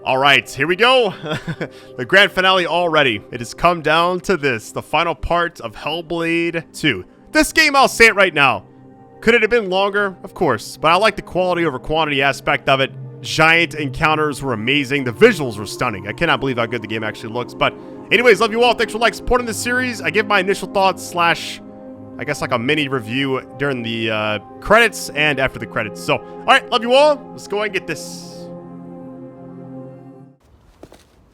Alright, here we go. The grand finale already. It has come down to this, the final part of Hellblade 2. This game, I'll say it right now. Could it have been longer? Of course, but I like the quality over quantity aspect of it. Giant encounters were amazing. The visuals were stunning. I cannot believe how good the game actually looks. But anyways, love you all. Thanks for supporting this series. I give my initial thoughts slash, I guess, like a mini review during the credits and after the credits. So, alright, love you all. Let's go and get this.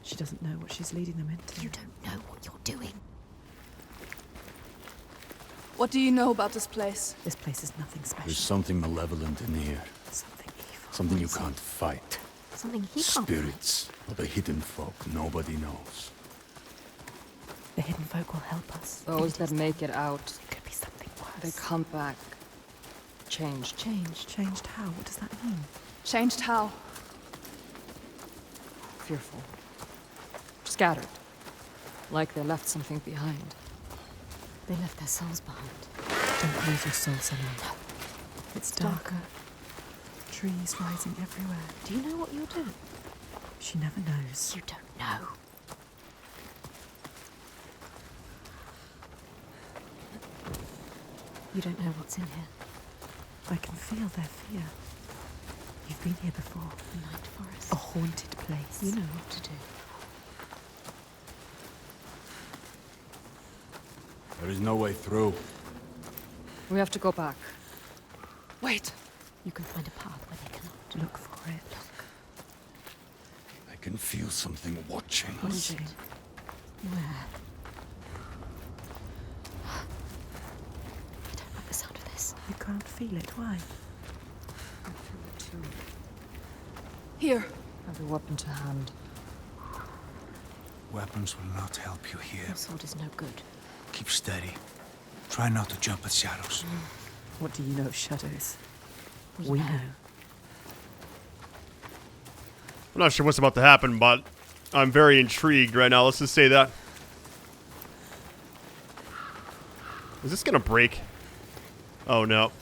She doesn't know what she's leading them into. You don't know what you're doing. What do you know about this place? This place is nothing special. There's something malevolent in here. Something evil. Something you can't fight. Something he can't. Spirits of a hidden folk nobody knows. The hidden folk will help us. Those that make it out, It could be something they worse. come back changed. Changed how? What does that mean? Changed how? Fearful. Scattered. Like they left something behind. They left their souls behind. Don't lose your soul, Senua. It's darker. Trees rising everywhere. Do you know what you're doing? She never knows. You don't know. You don't know what's in here. I can feel their fear. You've been here before. The Night Forest. A haunted place. You know what to do. There is no way through. We have to go back. Wait. You can find a path where they cannot. Look for it. I can feel something watching What is it? Where? I don't like the sound of this. You can't feel it. Why? Here. Have a weapon to hand. Weapons will not help you here. Your sword is no good. Keep steady. Try not to jump at shadows. What do you know of shadows? We know. I'm not sure what's about to happen, but I'm very intrigued right now. Let's just say that. Is this gonna break? Oh no.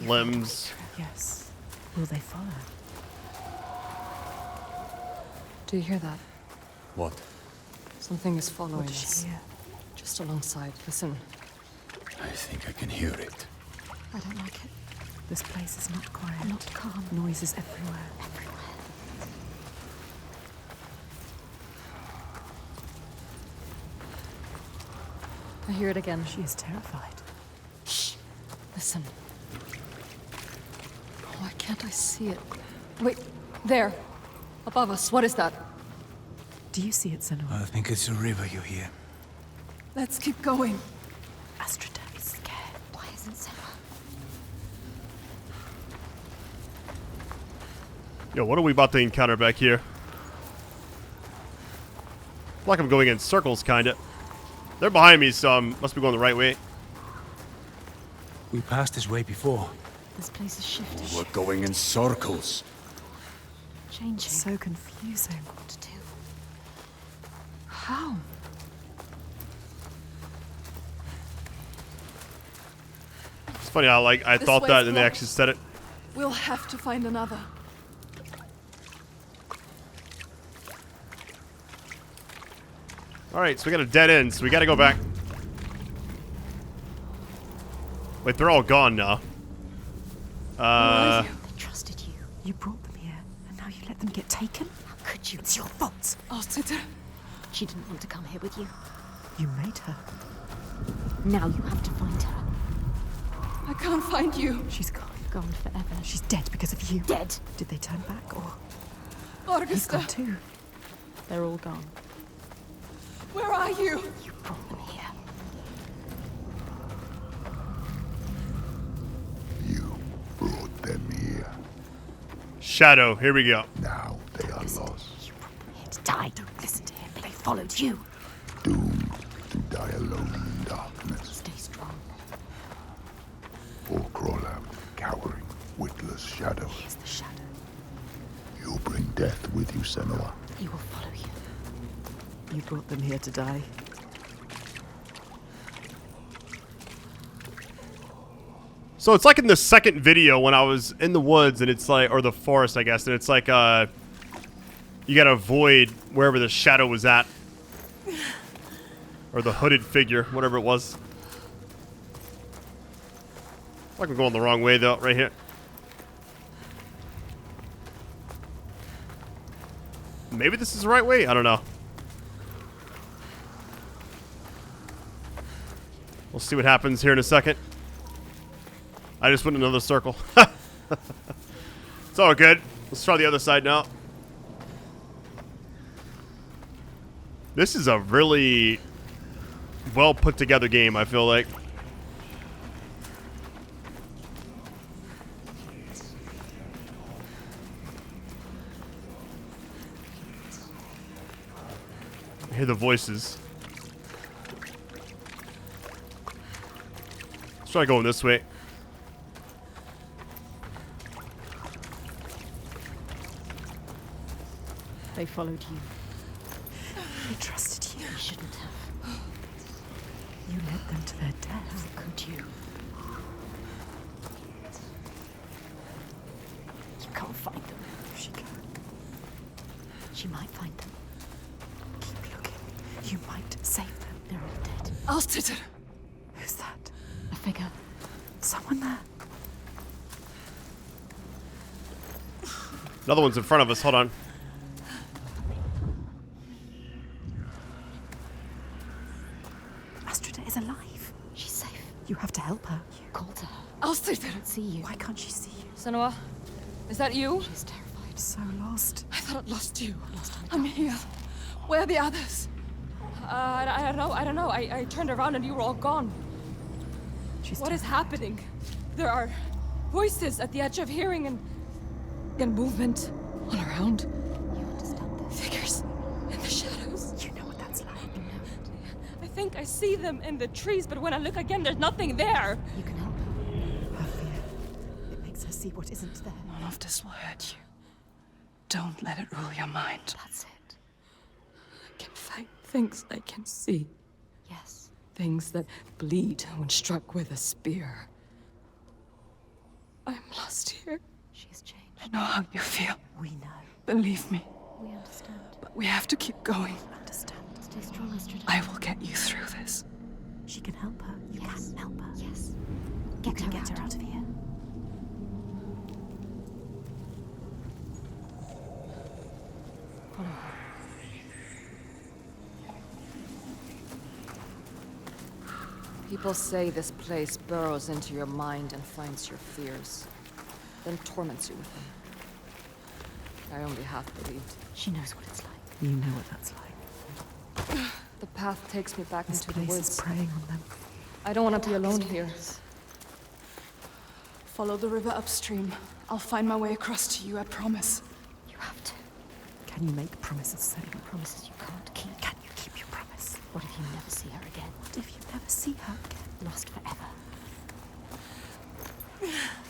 Limbs. Yes. Will they follow? Do you hear that? What? Something is following What does us. she hear? Just alongside. Listen. I think I can hear it. I don't like it. This place is not quiet. Not calm. Noises everywhere. Everywhere. I hear it again. She is terrified. Shh. Listen. Why can't I see it? Wait. There. Above us. What is that? Do you see it, Senua? I think it's a river you hear. Let's keep going. Astrida is scared. Why isn't Senua? Yo, what are we about to encounter back here? Like I'm going in circles, kinda. They're behind me, so I must be going the right way. We passed this way before. This place is shifting. We're going in circles. Changing. So confusing. What to do? How? It's funny how, like, I This thought way's that and they blocked. actually said it. We'll have to find another. Alright, so we got a dead end, so we gotta go back. Wait, they're all gone now. are you? They trusted you. You brought them here, and now you let them get taken? How could you? It's your fault. Oh, Sitter. She didn't want to come here with you. You made her. Now you have to find her. I can't find you. She's gone. Gone forever. She's dead because of you. Dead. Did they turn back, or he's Augusta, gone too? They're all gone. where are you? You brought them here. You brought them here. Shadow, here we go. Now they are lost, You brought them here to die. Don't listen to him. They followed you. doomed to die alone in darkness, Stay strong. or crawl out, cowering, witless shadows. Here's the shadow. You'll bring death with you, Senua. He will follow you. You brought them here to die. So it's like in the second video when I was in the woods and it's like, or the forest, I guess, and it's like, you gotta avoid wherever the shadow was at. Or the hooded figure, whatever it was. Like I'm going the wrong way though, right here. Maybe this is the right way? I don't know. We'll see what happens here in a second. I just went in another circle. It's all good. Let's try the other side now. This is a really well put together game, I feel like. I hear the voices. Let's try going this way. They followed you. They trusted you. You shouldn't have. You led them to their death. How could you? You can't find them. She can. She might find them. Keep looking. You might save them. They're all dead. Alstetter! Who's that? A figure. Someone there. Another one's in front of us. Hold on. Astrida is alive. She's safe. You have to help her. You called her. Alstetter! See you. Why can't she see you? Senua, is that you? She's terrified. So lost. I thought I'd lost you. Lost in the I'm dark. here. Where are the others? I don't know. I turned around and you were all gone. She's What is terrified. happening? There are voices at the edge of hearing and movement all around. You understand this? Figures in the shadows. You know what that's like. You know it. I think I see them in the trees, but when I look again, there's nothing there. You can help her. Her fear. It makes her see what isn't there. None of this will hurt you. Don't let it rule your mind. That's it. I can fight things I can see. Yes. Things that bleed when struck with a spear. I'm lost here. She's changed. I know how you feel. We know. Believe me. We understand. But we have to keep going. Understand. Stay strong, Astrida. I will get you through this. She can help her. You Yes. can help her. Yes. You Get can her get her out of here. Follow her. People say this place burrows into your mind and finds your fears, then torments you with them. I only half believed. She knows what it's like. You know what that's like. The path takes me back This into the place woods. is preying on them. I don't want to be alone here. Follow the river upstream. I'll find my way across to you, I promise. You have to. Can you make promises, Senua? Promises you can't keep. Can you keep your promise? What if you never see her again? What if you never see her again? Lost forever.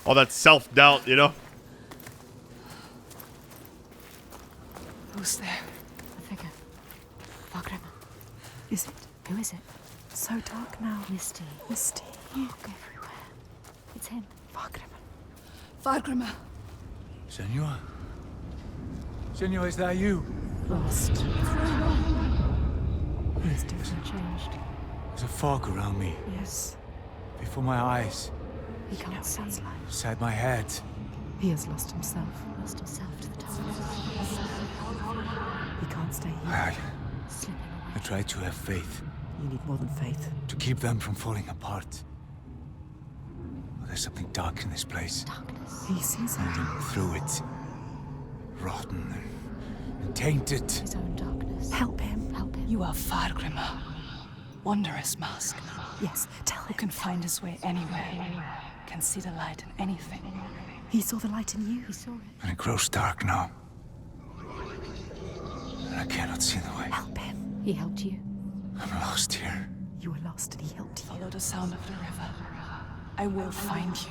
All that self-doubt, you know? Who's there? A figure. Fargrimmer. Is it Who is it? so dark now? Misty. Misty. Look everywhere. It's him. Fargrimmer. Fargrimmer. Senua? Senua, is that you? Lost. He is different. Changed. There's a fog around me, Yes. before my eyes, He You know can't what see. that's like. inside my head. He has lost himself. Lost himself to the darkness. He can't stay here. I Slipping away. try to have faith, You need more than faith. to keep them from falling apart. But there's something dark in this place, Darkness. He sees her. moving through it. Rotten and tainted. His own darkness. Help him. Help him. You are Fargrimmer. Wondrous mask. Yes, tell Who him. can find his way anywhere. Can see the light in anything. He saw the light in you. He saw it. And it grows dark now. And I cannot see the way. Help him. He helped you. I'm lost here. You were lost and he helped you. Follow the sound of the river. I will find you.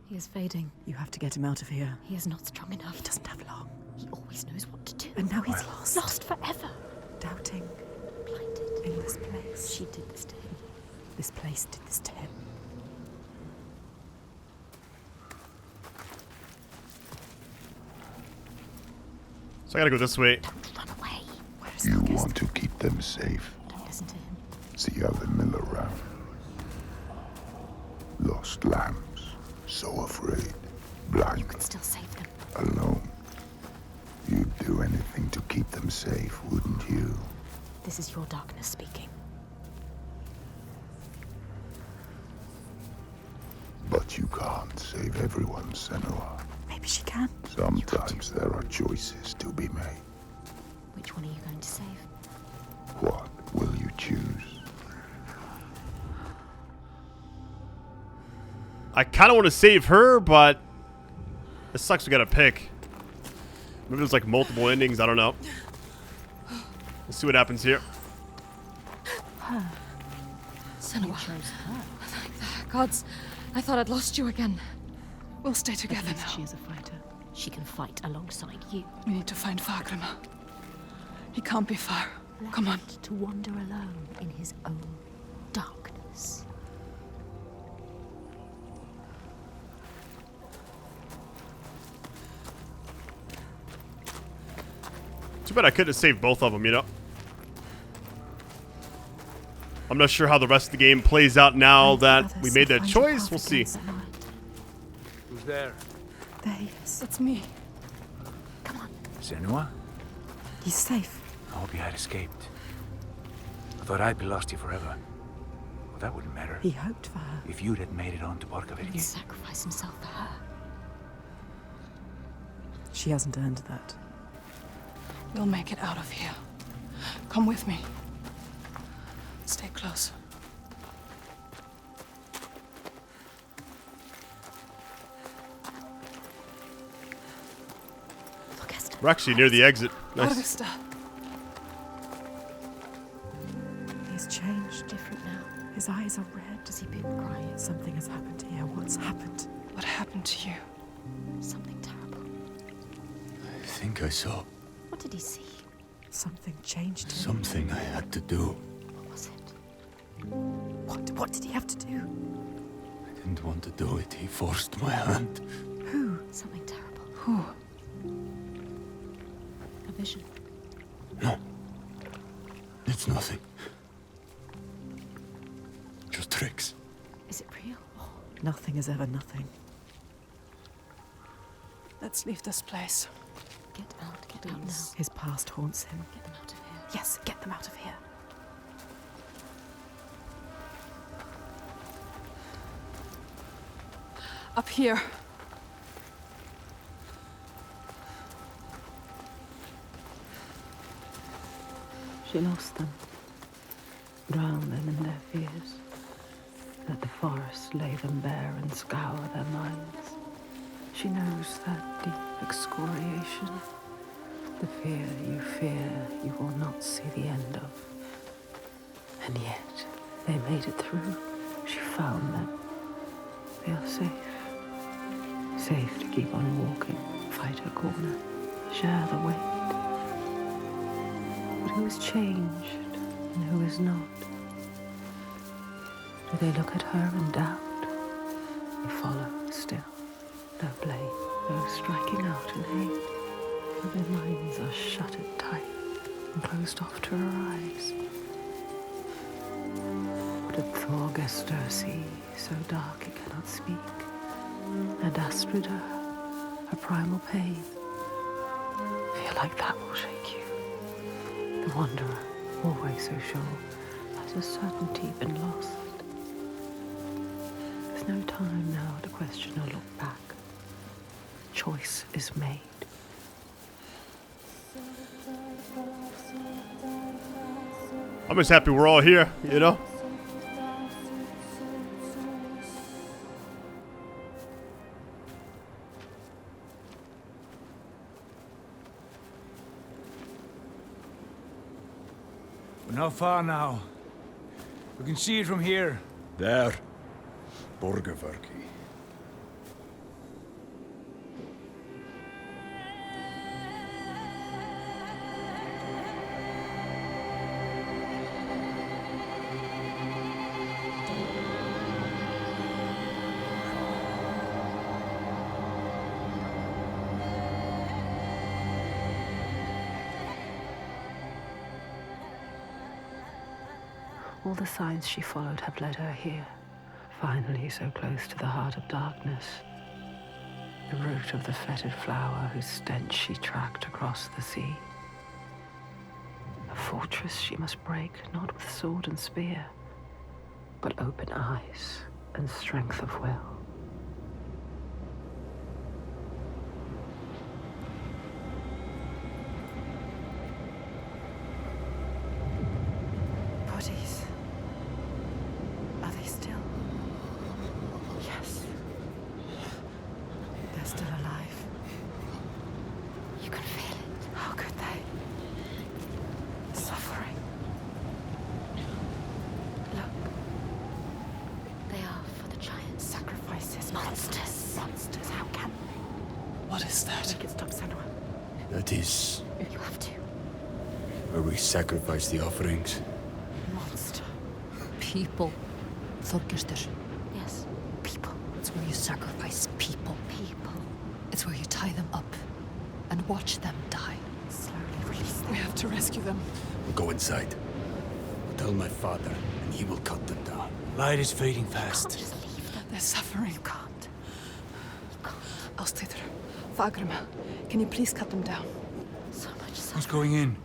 He is fading. You have to get him out of here. He is not strong enough. He doesn't have long. He always knows what to do. And now he's lost. Lost forever. Doubting Blinded. in this place. She did this to him. This place did this to him. So I gotta go this way. Don't run away. Where is You Locust? want to keep them safe. Don't listen to him. See how they mill around. Lost lambs, so afraid, blind, You can still save them. alone. You'd do anything to keep them safe, wouldn't you? This is your darkness speaking. But you can't save everyone, Senua. Maybe she can. Sometimes there are choices to be made. Which one are you going to save? What will you choose? I kind of want to save her, but this sucks. We gotta pick. Maybe there's like multiple endings. I don't know. Let's see what happens here. Senua. Chose her. Thank the gods. I thought I'd lost you again. We'll stay together At least now. she is a fighter. She can fight alongside you. We need to find Fagrima. He can't be far. Come on. Left to wander alone in his own darkness. Too bad I couldn't have saved both of them, you know? I'm not sure how the rest of the game plays out now that we made that choice. We'll see. Who's there? There he is. It's me. Come on. Senua? He's safe. I hope you had escaped. I thought I'd be lost here forever. Well, that wouldn't matter. He hoped for her. If you'd had made it on to He would Borkovitki. sacrifice himself for her. She hasn't earned that. We'll make it out of here. Come with me. Stay close. Look, Esther. We're actually near the exit. Nice. Arvista. He's changed. Different now. His eyes are red. Has he been crying? Something has happened here. What's happened? What happened to you? Something terrible. I think I saw What did he see? Something changed him. something I had to do. What was it? What did he have to do? I didn't want to do it. He forced my hand. Who? Something terrible. Who? A vision. No. It's nothing. Just tricks. Is it real? Oh, Nothing is ever nothing. Let's leave this place. get out now. His past haunts him. Get them out of here. Yes, get them out of here. Up here. She lost them, drowned them in their fears. Let the forest lay them bare and scour their minds. She knows that deep excoriation, the fear you will not see the end of. And yet, they made it through. She found them. They are safe. Safe to keep on walking, fight her corner, share the weight. But who is changed and who is not? Do they look at her and doubt? They follow still. No blame, no striking out in hate. For their minds are shuttered tight and closed off to her eyes. What did Thorgester see, so dark it cannot speak? And Astrida, her primal pain. Feel like that will shake you. The wanderer, always so sure, has a certainty been lost. There's no time now to question or look back. Choice is made. I'm just happy we're all here, you know? We're not far now. We can see it from here. There. Borgerverki. All the signs she followed have led her here. Finally, so close to the heart of darkness. The root of the fetid flower whose stench she tracked across the sea. A fortress she must break, not with sword and spear, but open eyes and strength of will. Bodies. Are they still? Yes. They're still alive. You can feel it. How could they? Suffering. Look. They are for the giants. Sacrifices. Monsters. Monsters. How can they? What is that? Make it stop, Senua. That is You have to. where we sacrifice the offerings. Monster. People. Þorgestur. Yes. People. It's where you sacrifice people. People. It's where you tie them up and watch them die. Slowly release them. We have to rescue them. We'll go inside. Tell my father, and he will cut them down. Light is fading Can't fast. just leave them. They're suffering. You can't. You can't. Ástríður, Fagrima, can you please cut them down? So much Who's suffering. going in?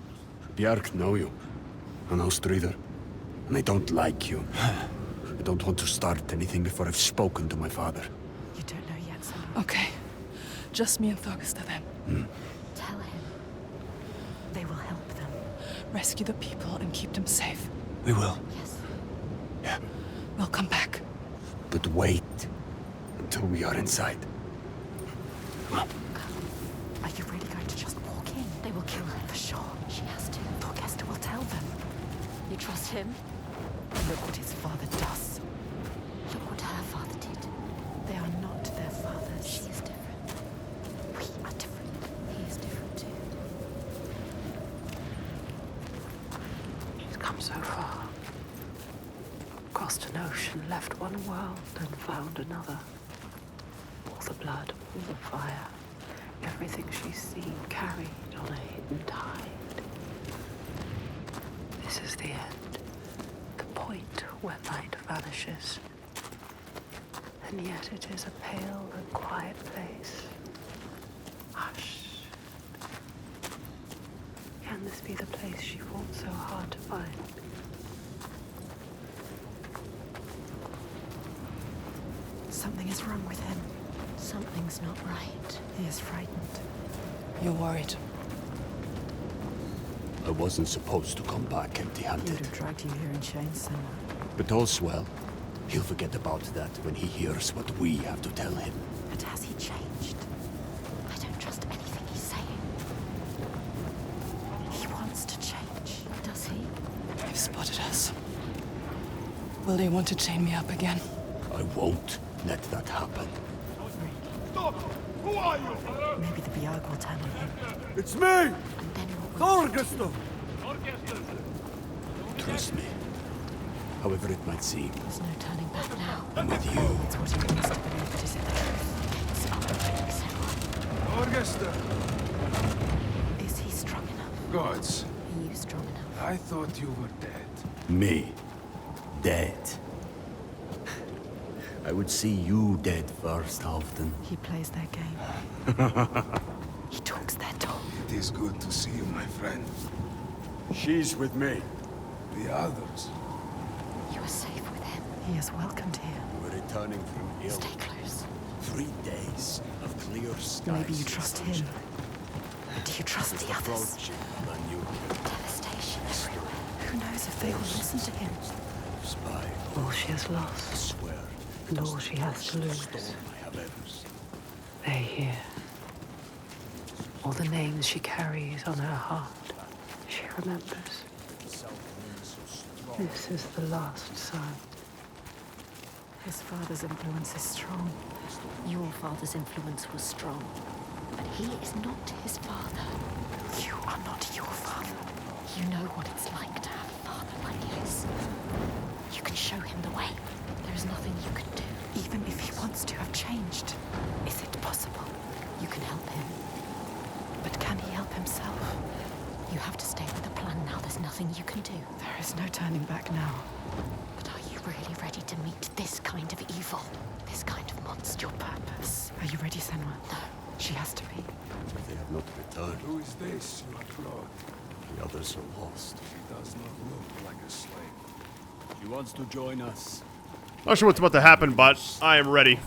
Bjark know you. An Ástríður. And I don't like you. I don't want to start anything before I've spoken to my father. You don't know yet, Senua. Okay. Just me and Þorgestur then. Tell him. They will help them. Rescue the people and keep them safe. We will. Yes. Yeah. We'll come back. But wait until we are inside. Are you really going to just walk in? They will kill her. For sure. She has to. Thorgestur will tell them. You trust him? Look what his father does. Look what her father did. They are not their fathers. She is different. We are different. He is different too. She's come so far. Crossed an ocean, left one world and found another. All the blood, all the fire, everything she's seen carried on a hidden tide. This is the end, the point where light vanishes. And yet it is a pale and quiet place. Hush. Can this be the place she fought so hard to find? Something is wrong with him. Something's not right. He is frightened. You're worried. I wasn't supposed to come back He would empty-handed. have dragged you here in chains, Senua. But all's well. He'll forget about that when he hears what we have to tell him. But has he changed? I don't trust anything he's saying. He wants to change. Does he? They've spotted us. Will they want to chain me up again? I won't let that happen. Maybe the Biag will turn on him. It's me! And then what will Thorgestur! Trust me. However it might seem, There's no turning back now. I'm with you. It's what he needs to believe, but is it the truth? It's up. Is he strong enough? Gods, Are you strong enough? I thought you were dead. Me? Dead? I would see you dead first, Halfdan. He plays their game. He talks their talk. It is good to see you, my friend. She's with me. The others. You are safe with him. He is welcomed here. We're returning from ill. Stay close. 3 days of clear skies. Maybe you trust him. Do you trust the others? Approaching the new Devastation everywhere. Who knows if they will listen to him? spy. All she has I lost, swear. and all she has to lose. Storm I have ever seen. They hear. All the names she carries on her heart, she remembers. This is the last sign. His father's influence is strong. Your father's influence was strong. But he is not his father. You are not your father. You know what it's like to have a father like his. You can show him the way. There is nothing you can do. Even if he wants to have changed, is it possible? You can help him. But can he help himself? You have to stay with the plan now. There's nothing you can do. There is no turning back now. But are you really ready to meet this kind of evil? This kind of monster? Your purpose. Are you ready, Senua? No. She has to be. They have not returned. Who is this you have brought? The others are lost. She does not look like a slave. She wants to join us. Not sure what's about to happen, but I am ready.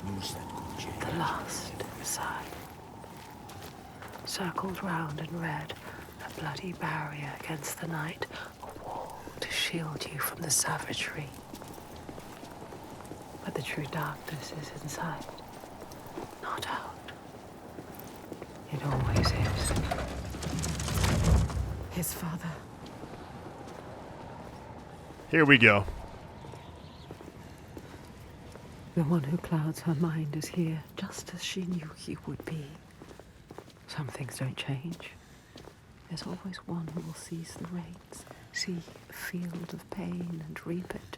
News that could change. The last sign. Circled round in red, a bloody barrier against the night, a wall to shield you from the savagery. But the true darkness is inside, not out. It always is. His father. Here we go. The one who clouds her mind is here, just as she knew he would be. Some things don't change. There's always one who will seize the reins, see a field of pain and reap it.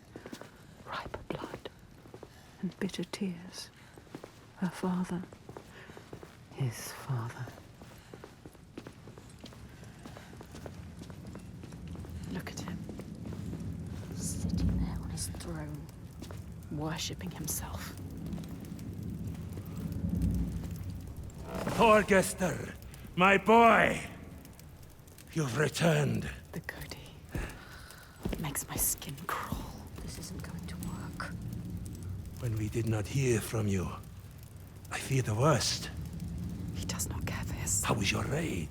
Ripe blood and bitter tears. Her father. His father. Look at him. Sitting there on his throne. Worshipping himself. Thorgester, my boy! You've returned. The goatee. It makes my skin crawl. This isn't going to work. When we did not hear from you, I fear the worst. He does not care for his How was your raid?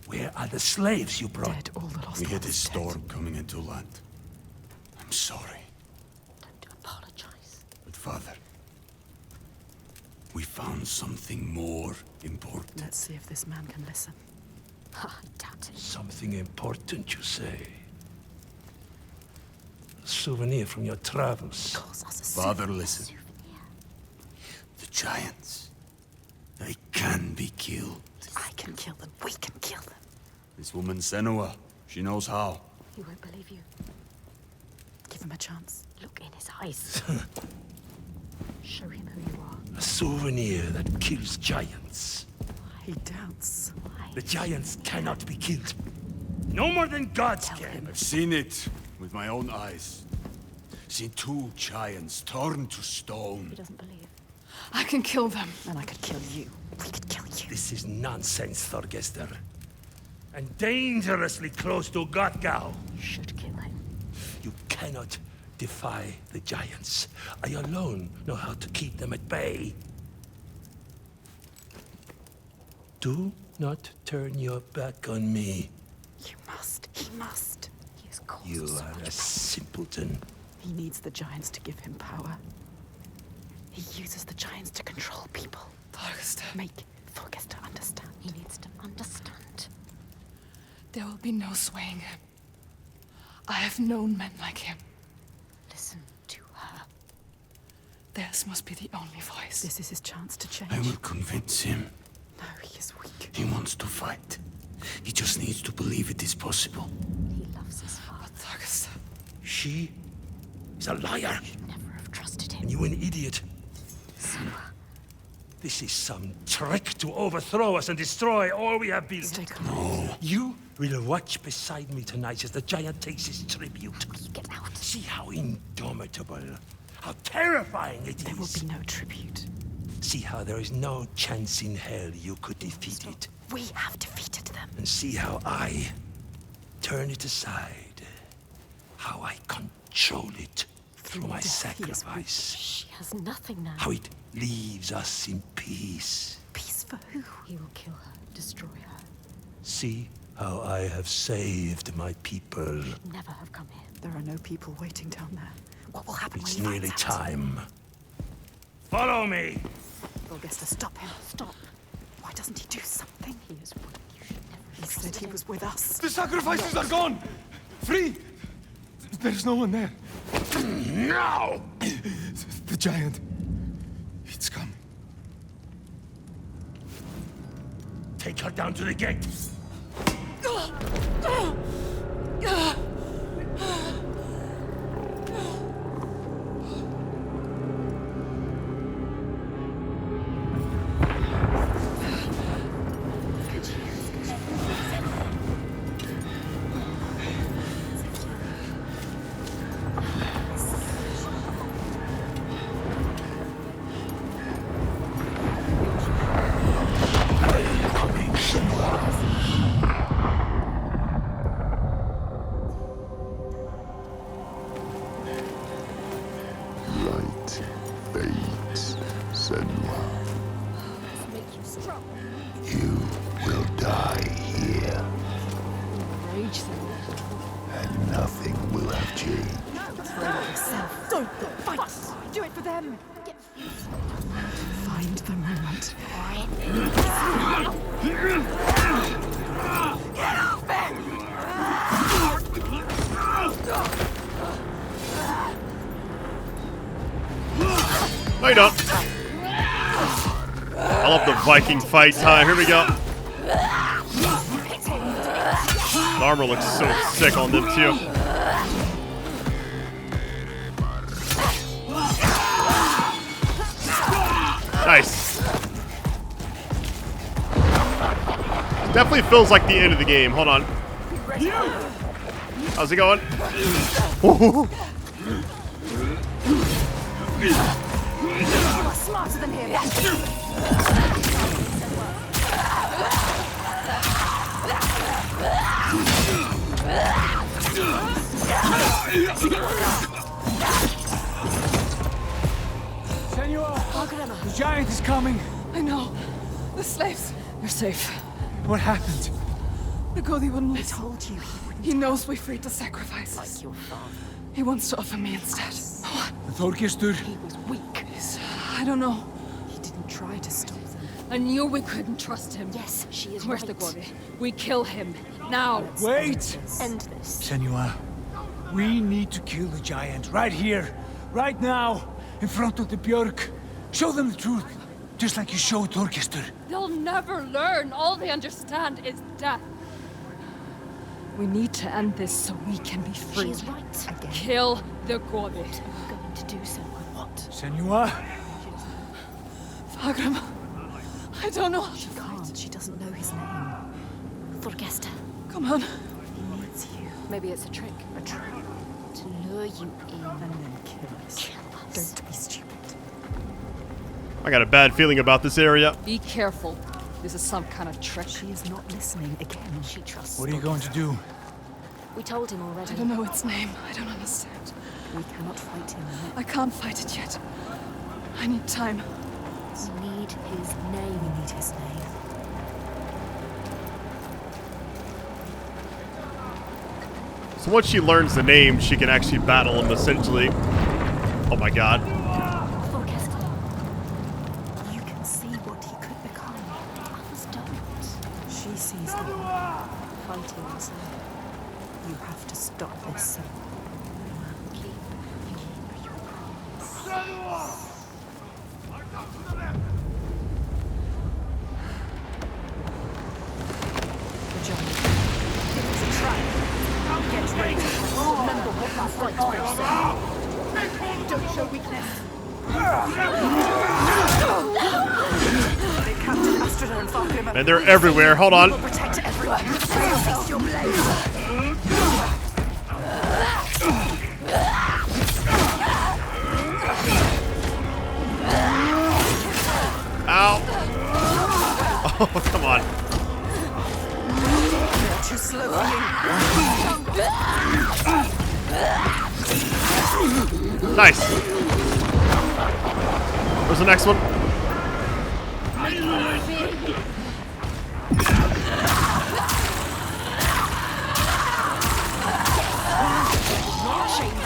Where are the slaves you brought? dead. All the lost We hit ones a dead. storm coming into land. I'm sorry. Don't apologize. But Father, we found something more important. Let's see if this man can listen. I doubt it. Something important, you say? A souvenir from your travels. Calls us a Father, souvenir. listen. The giants. They can be killed. I can kill them. We can kill them. This woman Senua, she knows how. He won't believe you. Give him a chance. Look in his eyes. Show him who you are. A souvenir that kills giants. He doubts. The giants cannot be killed. No more than gods can. I've seen it with my own eyes. Seen two giants torn to stone. He doesn't believe. I can kill them. And I could kill you. We could kill you. This is nonsense, Thorgester. And dangerously close to Gothgau. You should kill him. You cannot defy the giants. I alone know how to keep them at bay. Do not turn your back on me. You must. He must. He has caused You so are much a pain. simpleton. He needs the giants to give him power. He uses the giants to control people. Make Thorgester understand. He needs to understand. There will be no swaying him. I have known men like him. Listen to her. Theirs must be the only voice. This is his chance to change. I will convince him. No, he is weak. He wants to fight. He just needs to believe it is possible. He loves his father. Thorgester. She is a liar. You should never have trusted him. And you an idiot. Senua. This is some trick to overthrow us and destroy all we have built. Stay calm. No. You will watch beside me tonight as the giant takes his tribute. You get out. See how indomitable, how terrifying it There will is. be no tribute. See how there is no chance in hell you could defeat it. We have defeated them. And see how I turn it aside. How I control it through my death, he is sacrifice. She has nothing now. How it leaves us in peace. Peace for who? He will kill her, destroy her. See how I have saved my people. Never have come here. There are no people waiting down there. What will happen It's when he nearly finds out? time. Follow me! Thorgester, stop him. Stop. Why doesn't he do something? He is weak. You should never He have said trusted he him. was with us. The sacrifices are gone! Free! There's no one there. Now! The giant. It's coming. Take her down to the gate. Yourself. Don't fight. Do it for them. Find the moment. Get off me! No, you don't. I love the Viking fight time. Here we go. The armor looks so sick on them, too. Nice. Definitely feels like the end of the game. Hold on. How's it going? Smarter than him. Senua! The giant is coming! I know. The slaves. You're safe. What happened? The Go&eth wouldn't I listen. told you he wouldn't. He knows we freed the sacrifices. Like your father. He wants to offer me instead. What? The Þorgestur? He was weak. I don't know. He didn't try to stop them. I knew we couldn't trust him. Yes, she is Where's right. the Go&eth? We kill him. Now. Wait! End this. Senua, we need to kill the giant right here, right now, in front of the Björk. Show them the truth, just like you showed Þorgestur. They'll never learn. All they understand is death. We need to end this so we can be free. She is right again. Kill the Go&eth. What are you going to do, Senua? What? Senua? Fagram. I don't know. She can't. She doesn't know his name. Thorgesta. Come on. He needs you. Maybe it's a trick. A trap. To lure you in. And then kill us. Kill us. Don't be stupid. I got a bad feeling about this area. Be careful. This is some kind of trick. She is not listening again. She trusts. What are you going to do? We told him already. I don't know its name. I don't understand. We cannot fight him. I can't fight it yet. I need time. We need his name. We need his name. So once she learns the name, she can actually battle him, essentially. Oh my god. Thorgesta. You can see what he could become. Others don't. She sees him fighting inside. You have to stop this. Keep your promise. The giant. It was a trap. Get ready. Remember what that fight was. Don't show weakness. They captured Astrida and Fargrim. And they're everywhere. Hold on. We'll protect everyone. Face your blade. Ow. Oh, come on. They're too slow for you. Nice. Where's the next one?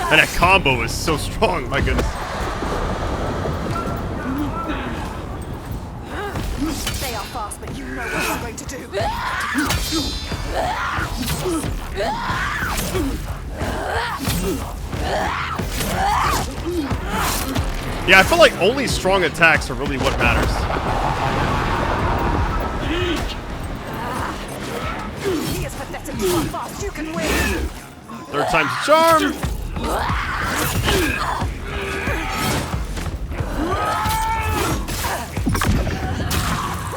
And that combo is so strong, my goodness. They are fast, but you know what I'm going to do. Yeah, I feel like only strong attacks are really what matters. He is pathetic. You are fast. You can win. Third time's a charm.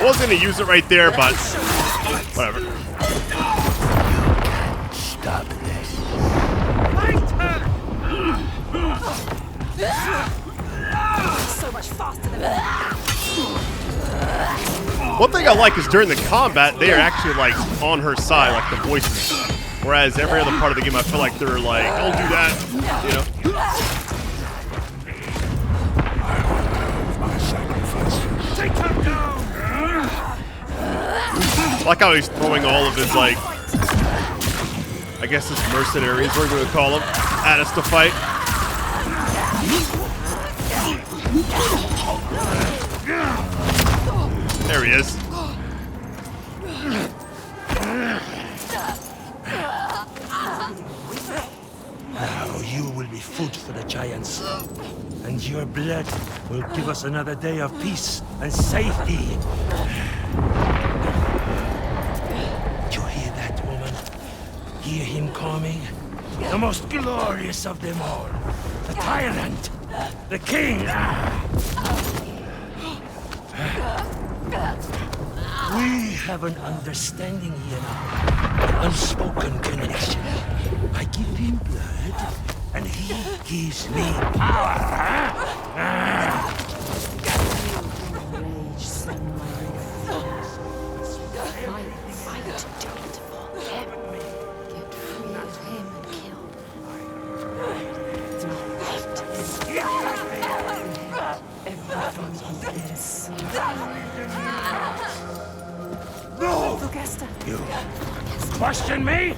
I was gonna use it right there, but whatever. Stop this. So much faster than me. One thing I like is during the combat, they are actually like on her side, like the voices. Whereas every other part of the game, I feel like they're like, "Don't do that," you know. Take him down! I like how he's throwing all of his like, I guess his mercenaries, we're gonna call them, at us to fight. There he is. Now you will be food for the giants, and your blood will give us another day of peace and safety. You hear that, woman? Hear him coming? The most glorious of them all. The tyrant. The king. We have an understanding here now. Unspoken connection. I give him blood, and he gives me power. No! You question me?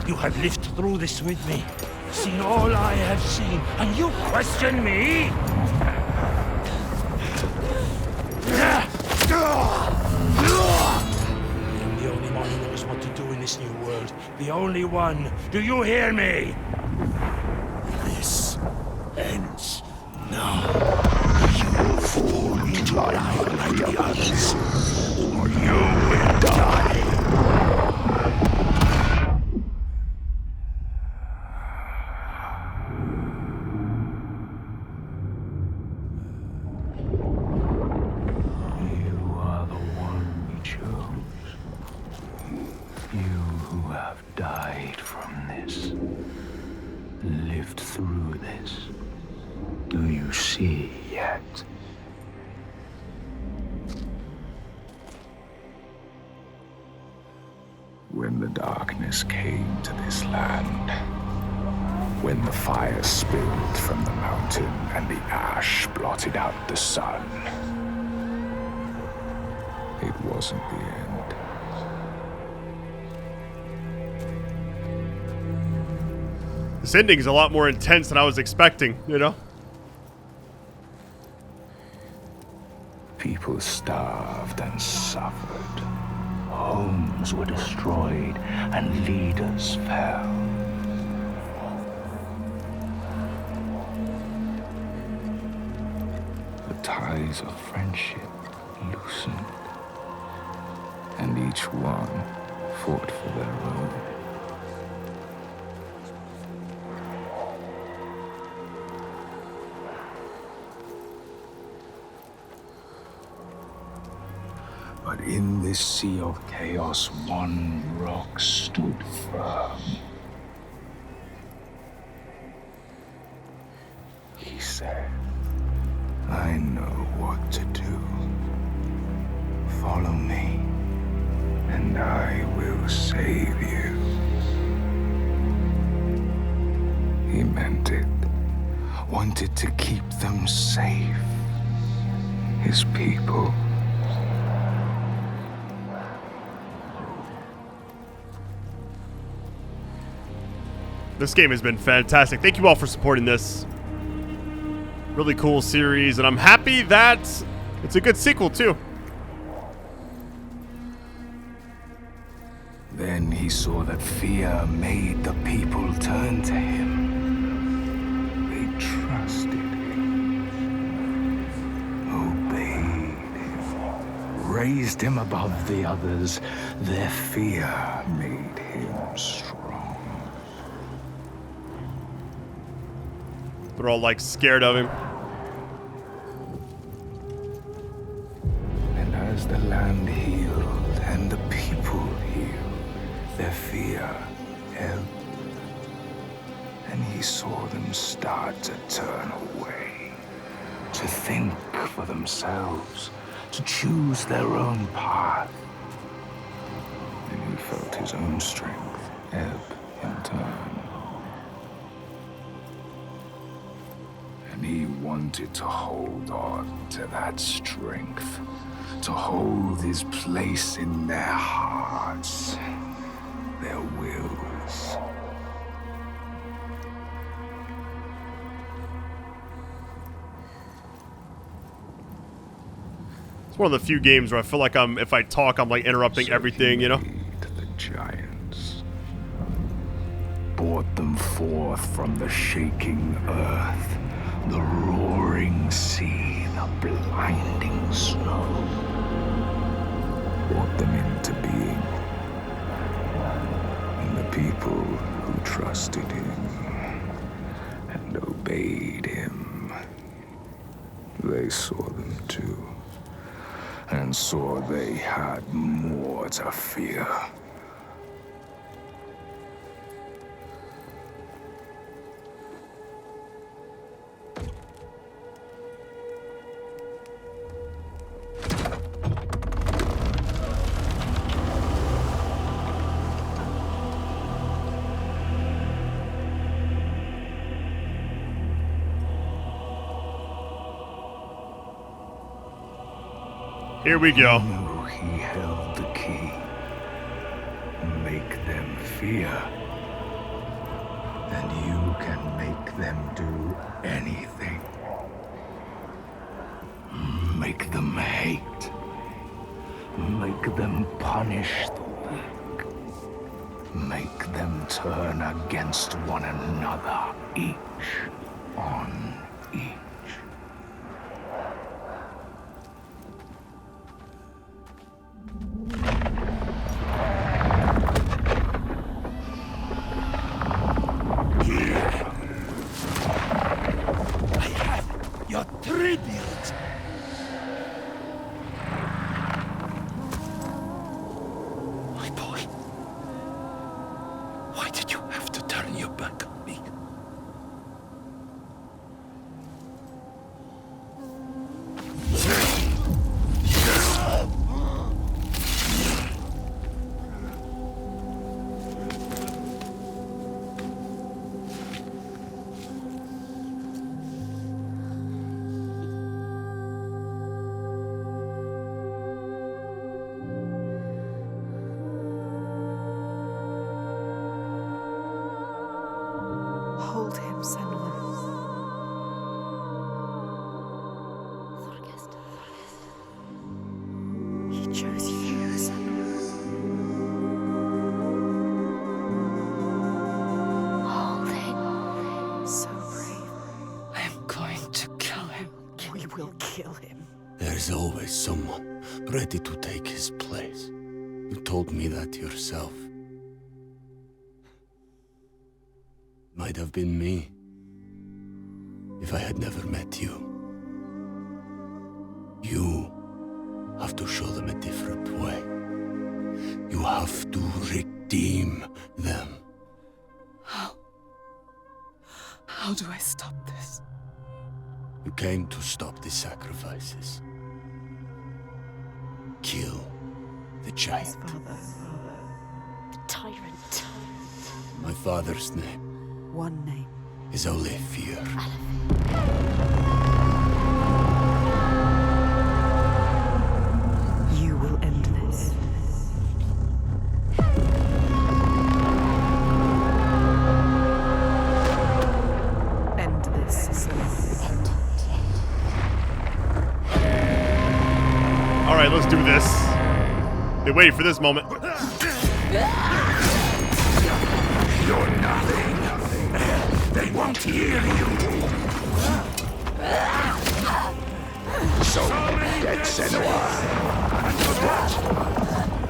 You have lived through this with me, seen all I have seen, and you question me? I am the only one who knows what to do in this new world. The only one. Do you hear me? This ends now. You fall into line like the others, or you will die. When the darkness came to this land, when the fire spilled from the mountain and the ash blotted out the sun, it wasn't the end. This ending is a lot more intense than I was expecting, you know? People starved and suffered. Homes were destroyed and leaders fell. The ties of friendship loosened, and each one fought for their own. But in this sea of chaos, one rock stood firm. He said, I know what to do. Follow me, and I will save you. He meant it. Wanted to keep them safe. His people. This game has been fantastic. Thank you all for supporting this. Really cool series, and I'm happy that it's a good sequel, too. Then he saw that fear made the people turn to him. They trusted him, obeyed him, raised him above the others. Their fear made him strong. They're all like scared of him. And as the land healed and the people healed, their fear ebbed. And he saw them start to turn away, to think for themselves, to choose their own path. And he felt his own strength ebb in turn. And he wanted to hold on to that strength, to hold his place in their hearts, their wills. It's one of the few games where I feel like if I talk, I'm like interrupting everything, you know? The giants brought them forth from the shaking earth, the roaring sea, the blinding snow. Brought them into being. And the people who trusted him and obeyed him, they saw them too. And saw they had more to fear. Here we go. He held the key. Make them fear. And you can make them do anything. Make them hate. Make them punish the weak. Make them turn against one another, each on each. Your tribute! My boy. Why did you have to turn your back on me? Hold him, Senua. He chose you, Senua. Hold him. So brave. I am going to kill him. We will kill him. There's always someone ready to take his place. You told me that yourself. Might have been me, if I had never met you. You have to show them a different way. You have to redeem them. How do I stop this? You came to stop the sacrifices. Kill the giant. Tyrant. My father's name One name. is only fear. You will end this. End this, Senua. Alright, let's do this. Been waiting for this moment. You're nothing. They won't hear you. So, dead Senua.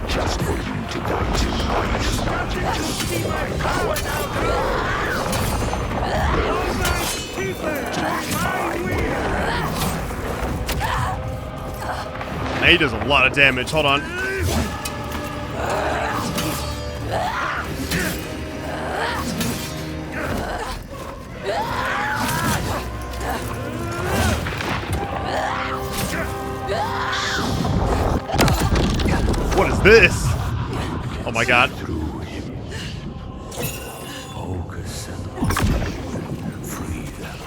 Just for you to die tonight. To see my power. He does a lot of damage. Hold on. What is this? Oh my god. Focus and free them.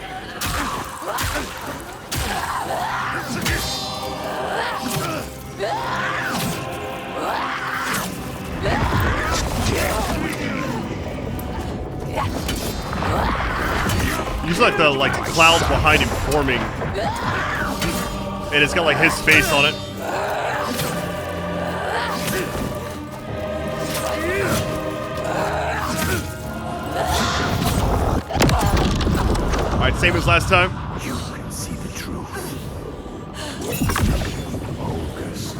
You see like the clouds behind him forming. And it's got like his face on it. Alright, same as last time. You can see the truth. Focus.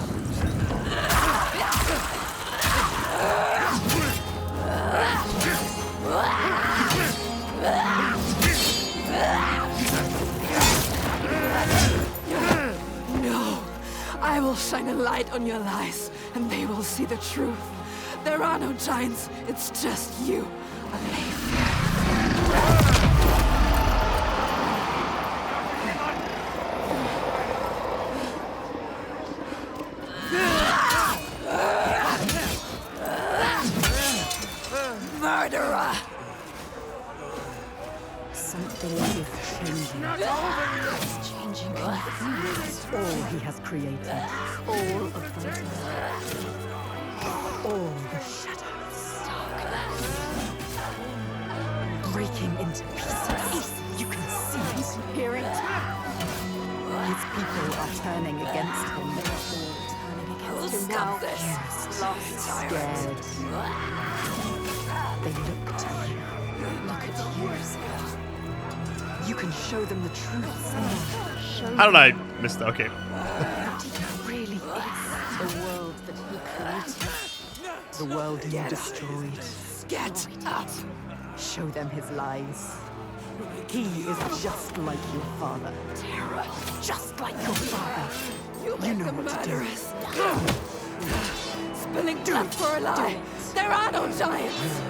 No! I will shine a light on your lies, and they will see the truth. There are no giants, it's just you, Leif. Murderer! Something is changing. It's changing. All he has created. All of them. All the shadows. Breaking into pieces. You can see it. Hear it. His people are turning against him. Who's got this? Scared. They look to you. Look at you. You can show them the truth. How did I miss that? Okay. What he really is. The world that he created. The world you destroyed. Get up! Show them his lies. He is just like your father. Terra, Just like your father. you make know the what to do. murderous. Spilling death for a lie. There are no giants.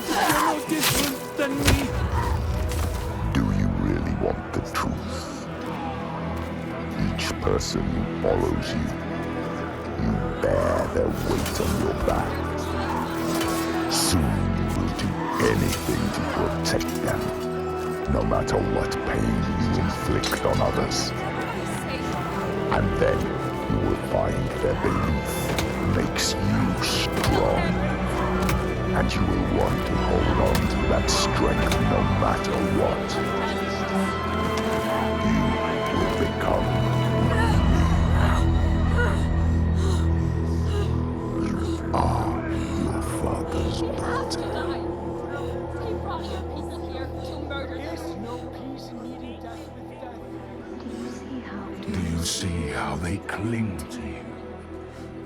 You're no different than me. Do you really want the truth? Each person who follows you, you bear their weight on your back. Soon you will do anything to protect them, no matter what pain you inflict on others. And then you will find their belief makes you strong. And you will want to hold on to that strength no matter what. You will become you are your father's daughter. He brought your people here to murder you. No peace in meeting death with death. Do you see how they cling to you,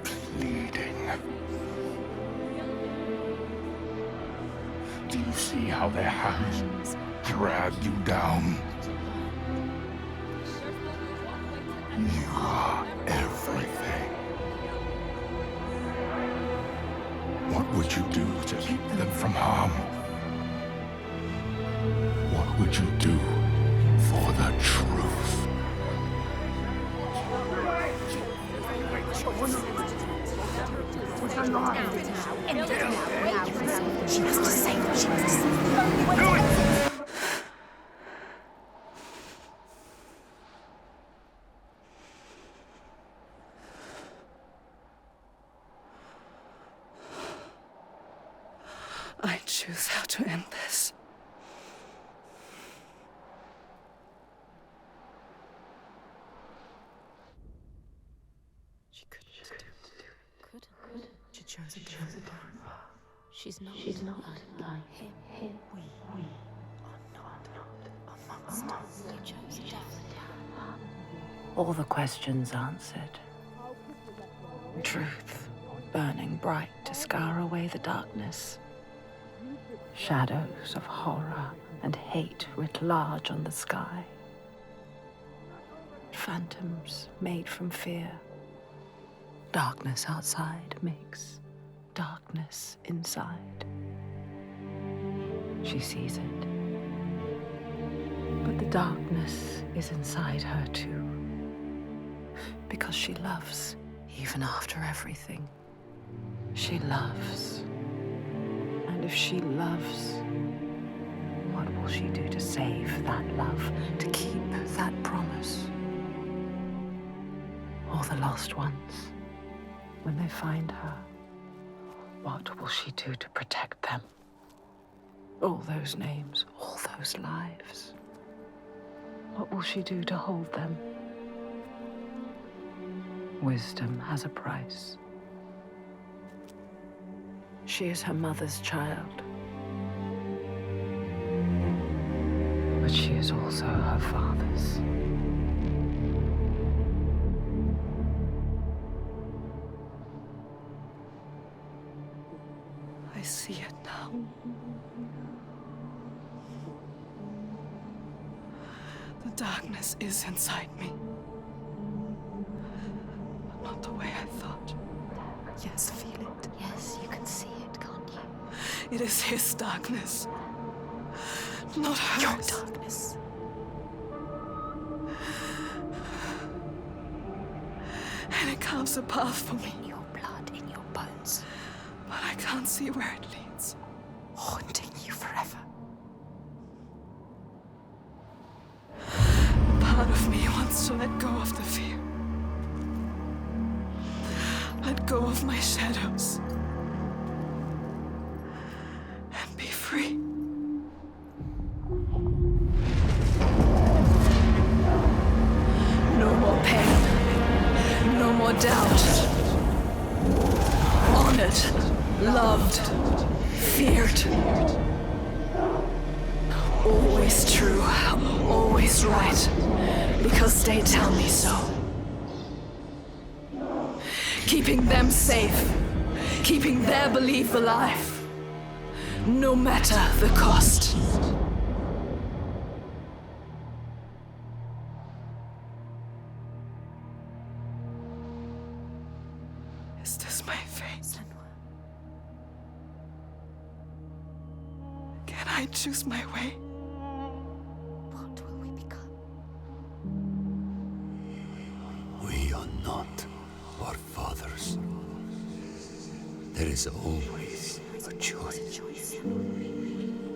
pleading? Do you see how their hands drag you down? You are everything. What would you do to keep them from harm? What would you do for the truth? She has to save him. She has to save him. I choose how to end this. She could just could. She chose a different path. She's not like him. We are not amongst us. You chose a different path. All the questions answered. Truth burning bright to scour away the darkness. Shadows of horror and hate writ large on the sky. Phantoms made from fear. Darkness outside makes darkness inside. She sees it. But the darkness is inside her too. Because she loves, even after everything. She loves. And if she loves, what will she do to save that love, to keep that promise? All the lost ones, when they find her, what will she do to protect them? All those names, all those lives. What will she do to hold them? Wisdom has a price. She is her mother's child. but she is also her father's. I see it now. The darkness is inside me. But not the way I thought. Yes, feel it. Yes, you can see it, can't you? It is his darkness. Not hers. Your darkness. And it carves a path for me. In your blood, in your bones. But I can't see where it leads. Haunting you forever. Part of me wants to let go of the fear. Let go of my shadows. And be free. No more pain. No more doubt. Honored. Loved. Feared. Always true. Always right. Because they tell me so. Keeping them safe. Keeping their belief alive. No matter the cost. Is this my fate? Senua. Can I choose my way? What will we become? We are not our fathers. There is always a choice.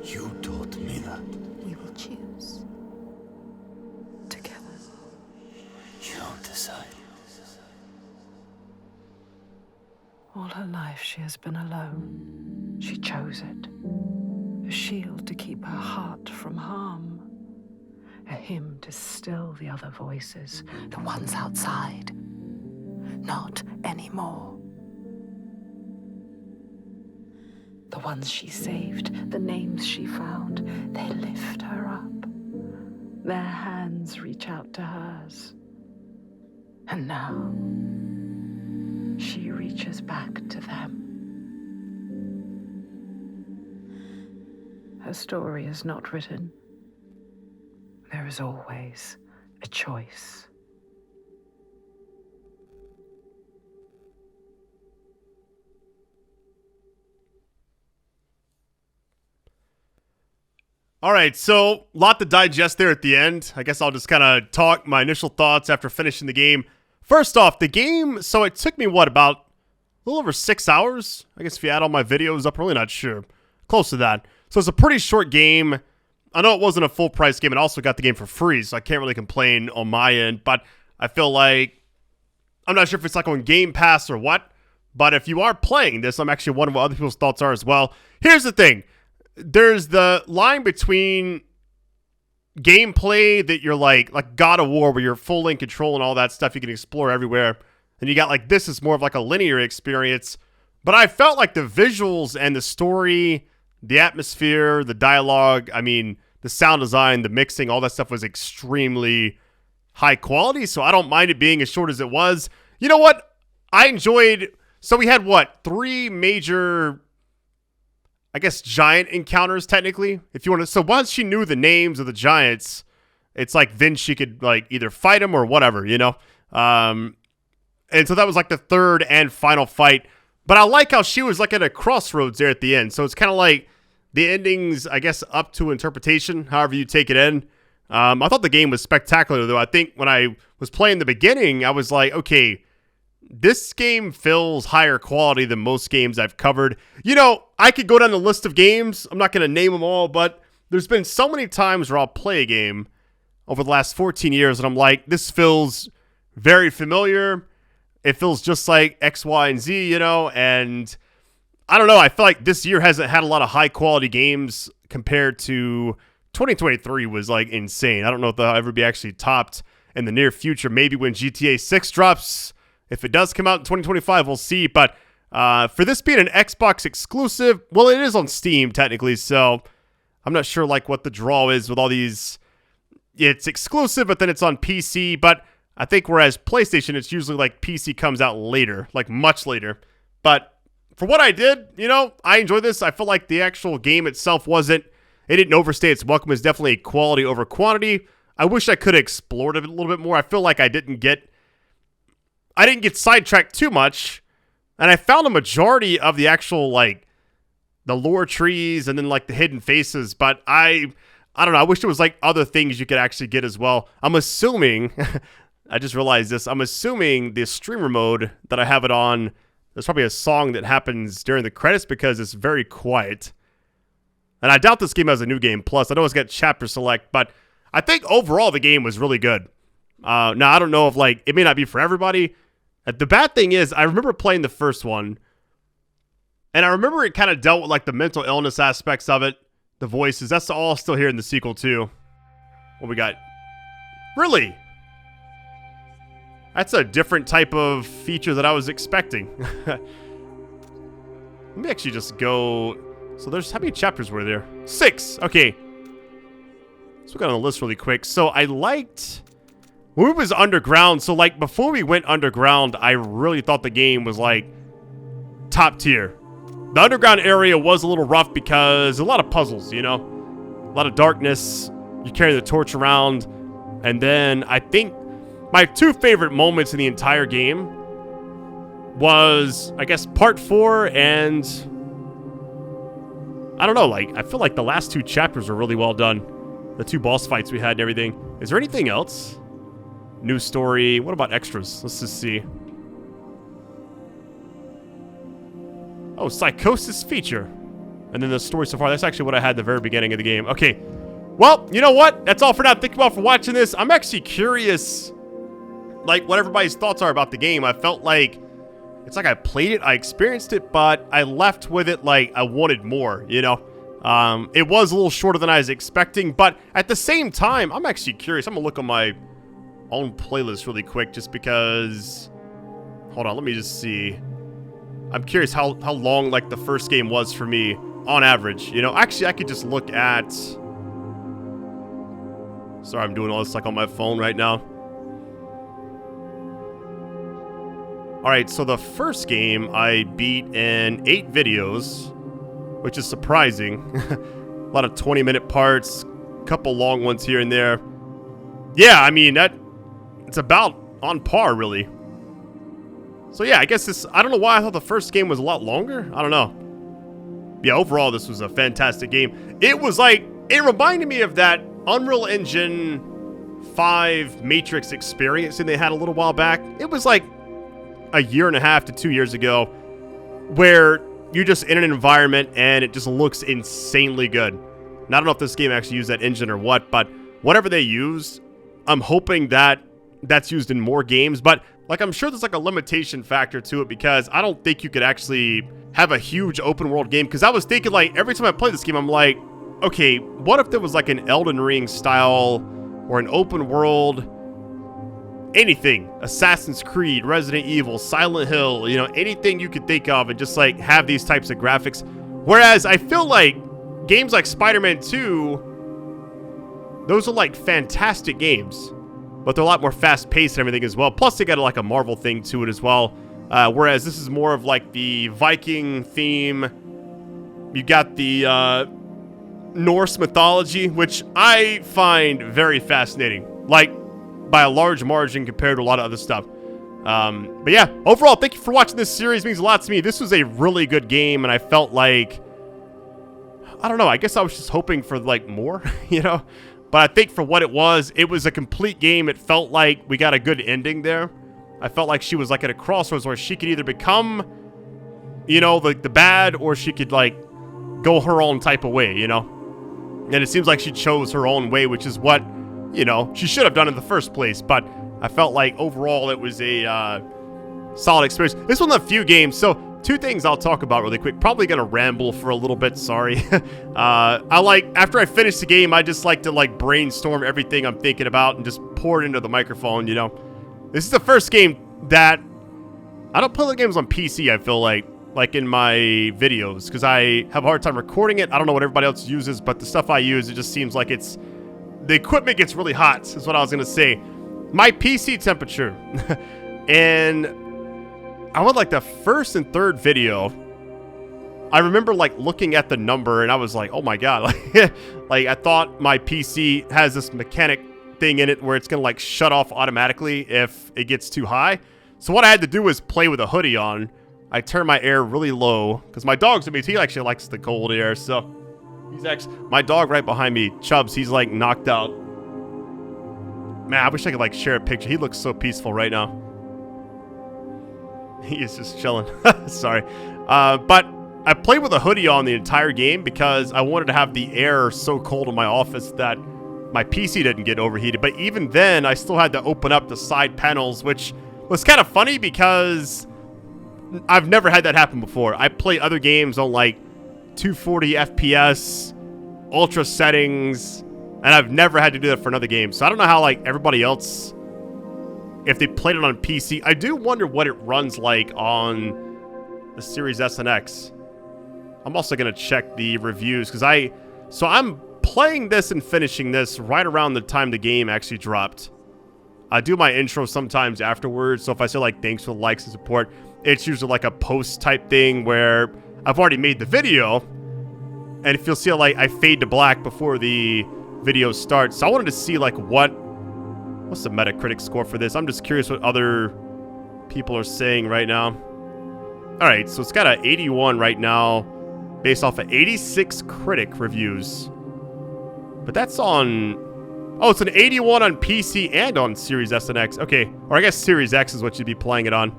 You taught me that. We will choose. Together. You decide. All her life she has been alone. She chose it. A shield to keep her heart from harm. A hymn to still the other voices, the ones outside. Not anymore. The ones she saved, the names she found, they lift her up. Their hands reach out to hers. And now, she reaches back to them. Her story is not written. There is always a choice. All right, so a lot to digest there at the end. I guess I'll just kind of talk my initial thoughts after finishing the game. First off, the game, so it took me, about a little over 6 hours? I guess if you add all my videos up, I'm really not sure. Close to that. So it's a pretty short game. I know it wasn't a full price game. I also got the game for free, so I can't really complain on my end. But I feel like, I'm not sure if it's like on Game Pass or what. But if you are playing this, I'm actually wondering what other people's thoughts are as well. Here's the thing. There's the line between gameplay that you're like God of War, where you're full in control and all that stuff. You can explore everywhere. And you got like, this is more of like a linear experience. But I felt like the visuals and the story, the atmosphere, the dialogue, I mean, the sound design, the mixing, all that stuff was extremely high quality. So I don't mind it being as short as it was. You know what? I enjoyed, so we had 3 major, I guess, giant encounters technically, if you want to. So once she knew the names of the giants, it's like then she could like either fight them or whatever, you know? And so that was like the third and final fight. But I like how she was like at a crossroads there at the end. So it's kind of like the ending's, I guess, up to interpretation, however you take it in. I thought the game was spectacular, though. I think when I was playing the beginning, I was like, okay, this game feels higher quality than most games I've covered. You know, I could go down the list of games. I'm not going to name them all, but there's been so many times where I'll play a game over the last 14 years, and I'm like, this feels very familiar. It feels just like X, Y, and Z, you know, and I don't know. I feel like this year hasn't had a lot of high-quality games compared to 2023 was, like, insane. I don't know if they'll ever be actually topped in the near future. Maybe when GTA 6 drops. If it does come out in 2025, we'll see. But for this being an Xbox exclusive, well, it is on Steam, technically, so I'm not sure, like, what the draw is with all these it's exclusive, but then it's on PC. But I think whereas PlayStation, it's usually like PC comes out later, like much later. But for what I did, you know, I enjoyed this. I felt like the actual game itself it didn't overstay its welcome. It's definitely quality over quantity. I wish I could have explored it a little bit more. I feel like I didn't get sidetracked too much. And I found a majority of the actual, like, the lore trees and then, like, the hidden faces. But I don't know. I wish there was, like, other things you could actually get as well. I'm assuming, I just realized this, I'm assuming the streamer mode that I have it on, there's probably a song that happens during the credits because it's very quiet. And I doubt this game has a new game plus. I know it's got chapter select, but I think overall the game was really good. Now, I don't know if, like, it may not be for everybody. The bad thing is, I remember playing the first one, and I remember it kind of dealt with, like, the mental illness aspects of it, the voices. That's all still here in the sequel, too. What we got? Really? That's a different type of feature that I was expecting. Let me actually just go... So there's... How many chapters were there? 6! Okay. Let's look on the list really quick. So I liked... When it was underground, so, like, before we went underground, I really thought the game was, like, top tier. The underground area was a little rough because a lot of puzzles, you know? A lot of darkness. You carry the torch around. And then I think my 2 favorite moments in the entire game was, I guess, part 4 and... I don't know, like, I feel like the last 2 chapters were really well done. The 2 boss fights we had and everything. Is there anything else? New story. What about extras? Let's just see. Oh, psychosis feature. And then the story so far. That's actually what I had at the very beginning of the game. Okay. Well, you know what? That's all for now. Thank you all for watching this. I'm actually curious, like, what everybody's thoughts are about the game. I felt like it's like I played it, I experienced it, but I left with it like I wanted more, you know? It was a little shorter than I was expecting, but at the same time, I'm actually curious. I'm gonna look on my own playlist really quick just because... Hold on, let me just see. I'm curious how long, like, the first game was for me on average. You know, actually, I could just look at... Sorry, I'm doing all this, like, on my phone right now. Alright, so the first game I beat in 8 videos, which is surprising. A lot of 20-minute parts, a couple long ones here and there. Yeah, I mean, it's about on par, really. So yeah, I guess this... I don't know why I thought the first game was a lot longer. I don't know. Yeah, overall, this was a fantastic game. It was like... It reminded me of that Unreal Engine 5 Matrix experience that they had a little while back. It was like a 1.5 to 2 years ago, where you're just in an environment and it just looks insanely good. And I don't know if this game actually used that engine or what, but whatever they used, I'm hoping that that's used in more games. But like, I'm sure there's like a limitation factor to it, because I don't think you could actually have a huge open world game. Because I was thinking, like, every time I play this game, I'm like, okay, what if there was like an Elden Ring style or an open world, anything, Assassin's Creed, Resident Evil, Silent Hill, you know, anything you could think of, and just like have these types of graphics. Whereas I feel like games like Spider-Man 2, those are like fantastic games, but they're a lot more fast-paced and everything as well. Plus, they got like a Marvel thing to it as well. Whereas this is more of like the Viking theme. You got the Norse mythology, which I find very fascinating. Like, by a large margin compared to a lot of other stuff. But yeah, overall, thank you for watching this series. It means a lot to me. This was a really good game, and I felt like... I don't know, I guess I was just hoping for, like, more, you know? But I think for what it was a complete game. It felt like we got a good ending there. I felt like she was, like, at a crossroads where she could either become, you know, like, the bad, or she could, like, go her own type of way, you know? And it seems like she chose her own way, which is what, you know, she should have done in the first place. But I felt like overall it was a solid experience. This was one of the few games. So 2 things I'll talk about really quick. Probably gonna ramble for a little bit, sorry. I like, after I finish the game, I just like to like brainstorm everything I'm thinking about and just pour it into the microphone, you know. This is the first game that I don't play the games on PC, I feel like in my videos, because I have a hard time recording it. I don't know what everybody else uses, but the stuff I use, it just seems like it's the equipment gets really hot, is what I was going to say. My PC temperature. And I would like the first and third video. I remember like looking at the number and I was like, oh my God. Like I thought my PC has this mechanic thing in it where it's going to like shut off automatically if it gets too high. So what I had to do was play with a hoodie on. I turned my air really low because my dog's with me. He actually likes the cold air. So he's actually, my dog right behind me, Chubbs, he's like knocked out. Man, I wish I could like share a picture. He looks so peaceful right now. He is just chilling. Sorry. But I played with a hoodie on the entire game because I wanted to have the air so cold in my office that my PC didn't get overheated. But even then, I still had to open up the side panels, which was kind of funny because I've never had that happen before. I play other games on like 240 FPS, ultra settings, and I've never had to do that for another game. So I don't know how like everybody else, if they played it on PC. I do wonder what it runs like on the Series S and X. I'm also going to check the reviews because I'm playing this and finishing this right around the time the game actually dropped. I do my intro sometimes afterwards. So if I say like, thanks for the likes and support, it's usually like a post type thing where I've already made the video. And if you'll see like I fade to black before the video starts. So I wanted to see like what's the Metacritic score for this? I'm just curious what other people are saying right now. All right, so it's got an 81 right now based off of 86 critic reviews. But that's on... Oh, it's an 81 on PC and on Series S and X. Okay, or I guess Series X is what you'd be playing it on.